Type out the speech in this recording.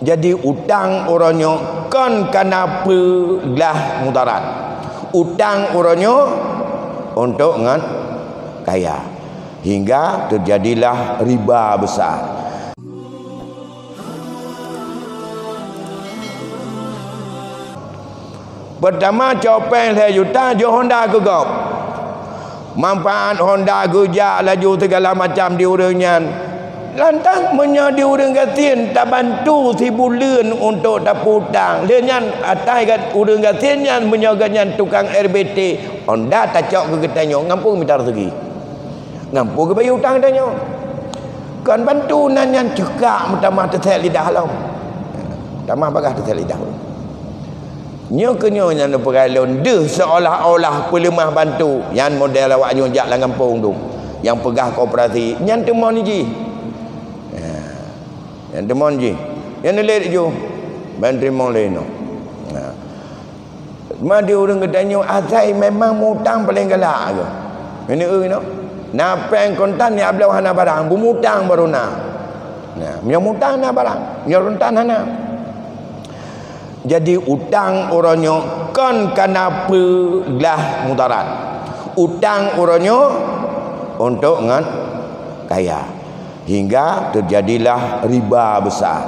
Jadi utang orangnya kan kenapa lah mudarat. Utang orangnya untuk ngan kaya. Hingga terjadilah riba besar. Pertama copeng saya juta jo Honda ke kau. Manfaat Honda gujak laju segala macam diurangnya. Lantang menjadi orang gatin tak bantu si bulan untuk tak putang. Dia nyan atai kat orang gatin nyan menyoganya tukang RBT. Honda tak cok ke katanya ngampung minta rezeki. Ngampung ke bayar hutang katanya. Kan bantu nan nyan cekak mutamah tetek lidah halau. Mutamah bagah tetek lidah. Nyo yang pergalon deh seolah-olah pelemah bantu yang model awak nyojak dalam kampung tu yang pegah koperasi yang temon ji yang temon ji yang nelit ju bantri mong leno dia orang katanya azai memang mutang paling galak ke ini no napeng kontan ni ablau hana barang bumutang baru na mutang na barang nyoruntan hana. Jadi utang orangnya kan kenapa lah mudarat. Utang orangnya untuk ngan kaya. Hingga terjadilah riba besar.